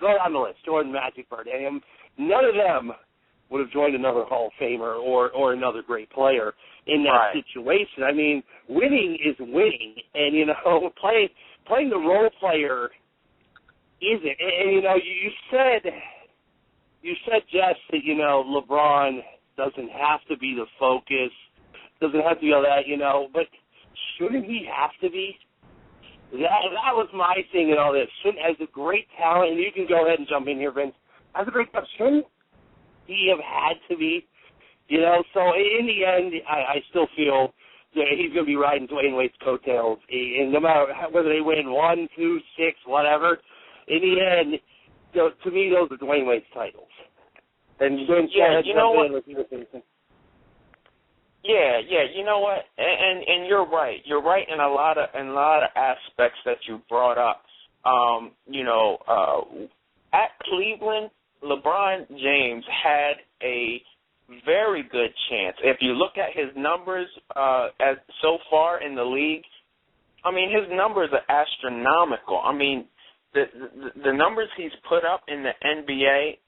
go down the list, Jordan, Magic, Bird, and none of them would have joined another Hall of Famer or another great player in that situation. I mean, winning is winning, and, you know, playing the role player isn't. And, you know, you said, Jess, that, you know, LeBron doesn't have to be the focus, doesn't have to be all that, you know, but shouldn't he have to be? That was my thing in all this. As a great talent, and you can go ahead and jump in here, Vince, as a great talent, shouldn't he have had to be? You know, so in the end, I still feel that he's going to be riding Dwayne Wade's coattails. And no matter whether they win 1, 2, 6, whatever, in the end, to me, those are Dwayne Wade's titles. And you know what? Yeah, you know what? And you're right. You're right in a lot of aspects that you brought up. You know, at Cleveland, LeBron James had a very good chance. If you look at his numbers as so far in the league, I mean, his numbers are astronomical. I mean, the numbers he's put up in the NBA,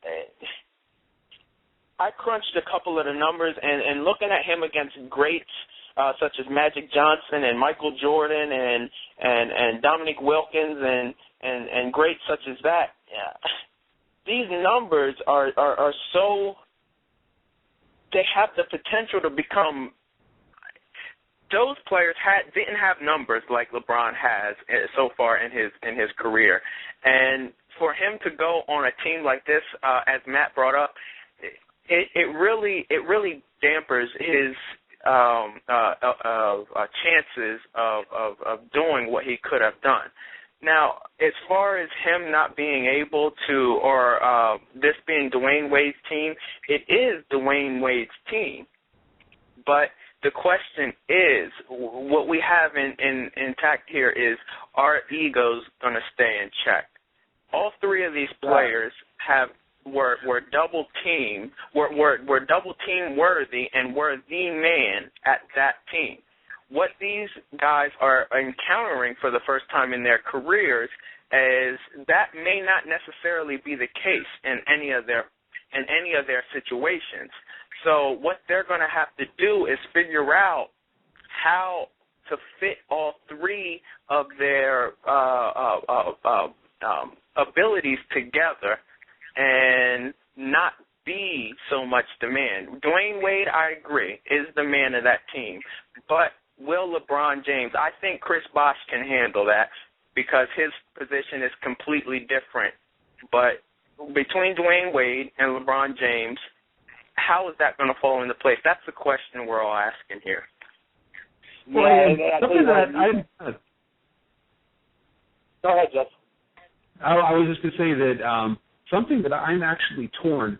I crunched a couple of the numbers, and looking at him against greats such as Magic Johnson and Michael Jordan and Dominique Wilkins and greats such as that, these numbers are so, they have the potential to become, those players didn't have numbers like LeBron has so far in his career. And for him to go on a team like this, as Matt brought up, it really dampers his chances of doing what he could have done. Now, as far as him not being able to, or this being Dwayne Wade's team, it is Dwayne Wade's team. But the question is, what we have intact here is, are egos going to stay in check? All three of these players were double team, were double team worthy, and were the man at that team. What these guys are encountering for the first time in their careers is that may not necessarily be the case in any of their situations. So what they're going to have to do is figure out how to fit all three of their abilities together and not be so much demand. Dwayne Wade, I agree, is the man of that team. But will LeBron James, I think Chris Bosh can handle that because his position is completely different. But between Dwayne Wade and LeBron James, how is that going to fall into place? That's the question we're all asking here. Well, something that Go ahead, Jess. I was just going to say that something that I'm actually torn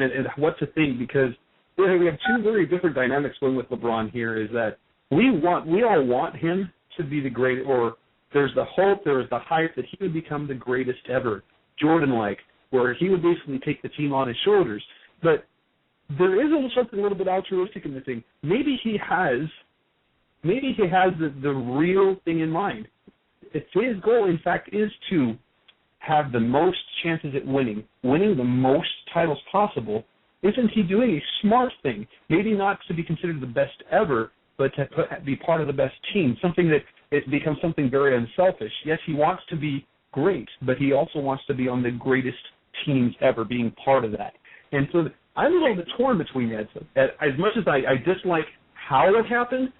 at what to think, because we have two very different dynamics going with LeBron here. Is that we all want him to be the great, or there's the hope, there's the hype that he would become the greatest ever, Jordan-like, where he would basically take the team on his shoulders. But there is something a little bit altruistic in the thing. Maybe he has the real thing in mind. If his goal, in fact, is to have the most chances at winning the most titles possible, isn't he doing a smart thing? Maybe not to be considered the best ever, but to be part of the best team, something that it becomes something very unselfish. Yes, he wants to be great, but he also wants to be on the greatest teams ever, being part of that. And so I'm a little bit torn between that. As much as I dislike how it happened,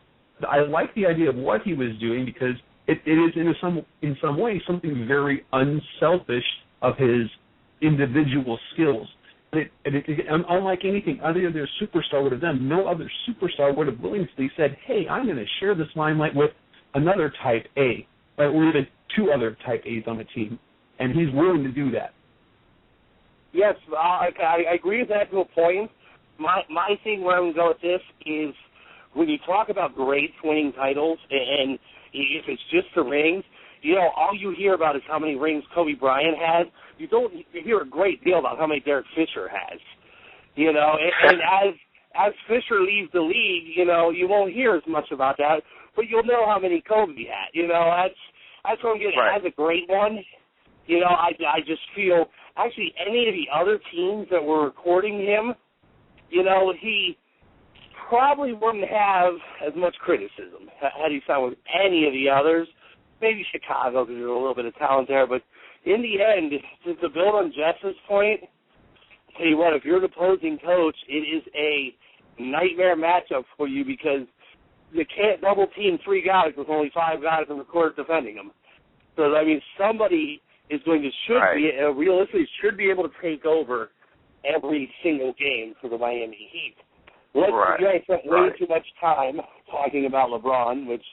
I like the idea of what he was doing, because it is in some way something very unselfish of his individual skills. Unlike anything other than a superstar would have done, no other superstar would have willingly said, hey, I'm going to share this limelight with another type A, or even two other type A's on the team. And he's willing to do that. Yes, I agree with that to a point. My thing where I'm going to go with this is when you talk about greats winning titles, and if it's just the rings, you know, all you hear about is how many rings Kobe Bryant has. You don't hear a great deal about how many Derek Fisher has. You know, and as Fisher leaves the league, you know, you won't hear as much about that, but you'll know how many Kobe had. You know, that's what I'm getting. Right. As a great one, You know, I just feel, actually, any of the other teams that were recording him, you know, he probably wouldn't have as much criticism had he signed with any of the others. Maybe Chicago, because there's a little bit of talent there. But in the end, to build on Jess's point, I'll tell you what, if you're the opposing coach, it is a nightmare matchup for you because you can't double team 3 guys with only 5 guys on the court defending them. So, I mean, somebody is going to, realistically, should be able to take over every single game for the Miami Heat. You guys spent way too much time talking about LeBron, which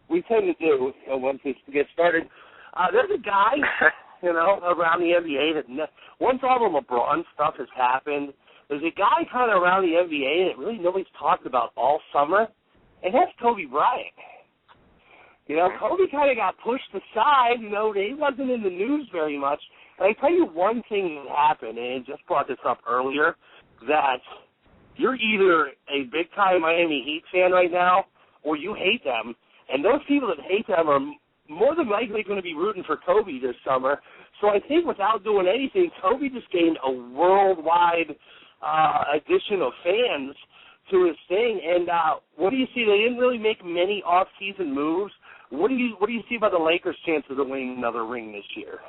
we tend to do once we get started. There's a guy, you know, around the NBA that once all the LeBron stuff has happened, there's a guy kind of around the NBA that really nobody's talked about all summer, and that's Kobe Bryant. You know, Kobe kind of got pushed aside. You know, he wasn't in the news very much. And I tell you one thing that happened, and I just brought this up earlier, that you're either a big-time Miami Heat fan right now or you hate them, and those people that hate them are more than likely going to be rooting for Kobe this summer. So I think without doing anything, Kobe just gained a worldwide addition of fans to his thing. And what do you see? They didn't really make many off-season moves. What do you see about the Lakers' chances of winning another ring this year?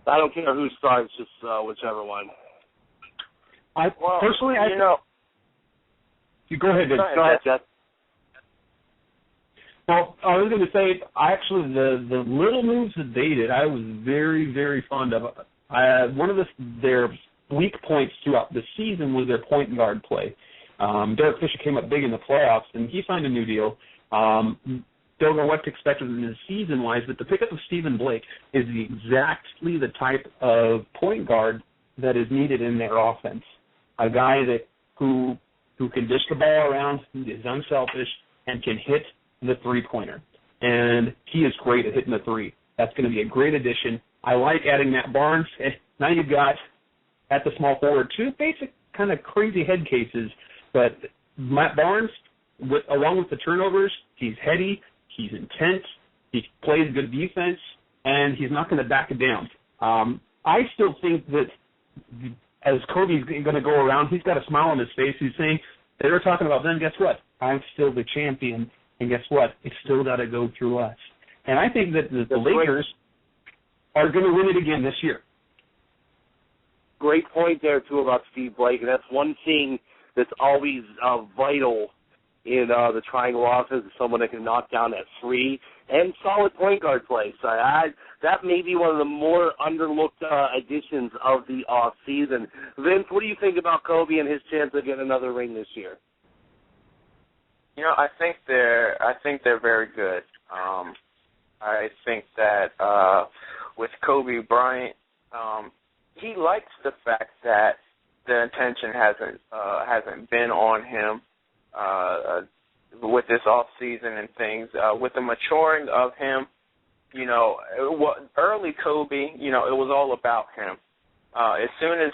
I don't care who starts, just whichever one. You go ahead, Jess. Well, I was going to say, actually, the little moves that they did, I was very, very fond of. One of their weak points throughout the season was their point guard play. Derek Fisher came up big in the playoffs, and he signed a new deal. Don't know what to expect of him season-wise, but the pickup of Stephen Blake is exactly the type of point guard that is needed in their offense. A guy who can dish the ball around, who is unselfish, and can hit the three-pointer. And he is great at hitting the three. That's going to be a great addition. I like adding Matt Barnes. And now you've got, at the small forward, 2 basic kind of crazy head cases. But Matt Barnes, along with the turnovers, he's heady, he's intense, he plays good defense, and he's not going to back it down. I still think that as Kobe's going to go around, he's got a smile on his face. He's saying, they were talking about them, guess what? I'm still the champion, and guess what? It's still got to go through us. And I think that the Lakers are going to win it again this year. Great point there, too, about Steve Blake, and that's one thing that's always vital in the triangle offense, is someone that can knock down that three and solid point guard play. So that may be one of the more underlooked additions of the off season. Vince, what do you think about Kobe and his chance of getting another ring this year? You know, I think they're very good. I think that with Kobe Bryant, he likes the fact that the attention hasn't been on him with this off season and things. With the maturing of him, you know, early Kobe, you know, it was all about him. As soon as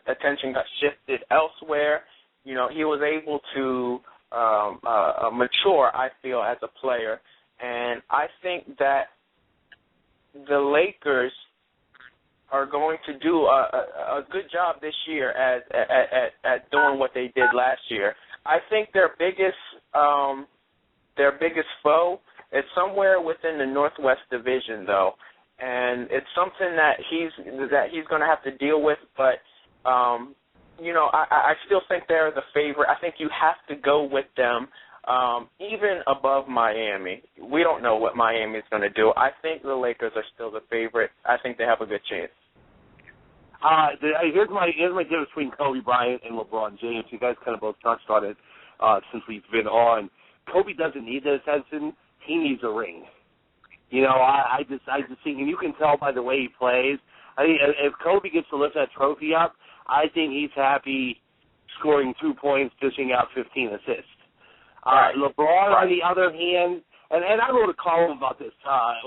attention got shifted elsewhere, you know, he was able to mature, I feel, as a player. And I think that the Lakers are going to do a good job this year at doing what they did last year. I think their biggest foe is somewhere within the Northwest Division, though, and it's something that he's going to have to deal with. But you know, I still think they're the favorite. I think you have to go with them, even above Miami. We don't know what Miami is going to do. I think the Lakers are still the favorite. I think they have a good chance. Here's my difference between Kobe Bryant and LeBron James. You guys kind of both touched on it since we've been on. Kobe doesn't need the attention. He needs a ring. You know, I just think, and you can tell by the way he plays. I think if Kobe gets to lift that trophy up, I think he's happy scoring 2 points, dishing out 15 assists. LeBron, on the other hand, and I wrote a column about this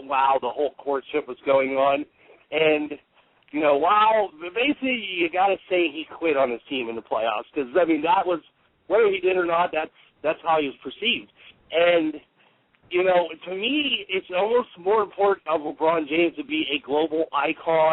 while the whole courtship was going on, and you know, while basically you got to say he quit on his team in the playoffs, because I mean that was, whether he did or not, that's how he was perceived. And you know, to me, it's almost more important of LeBron James to be a global icon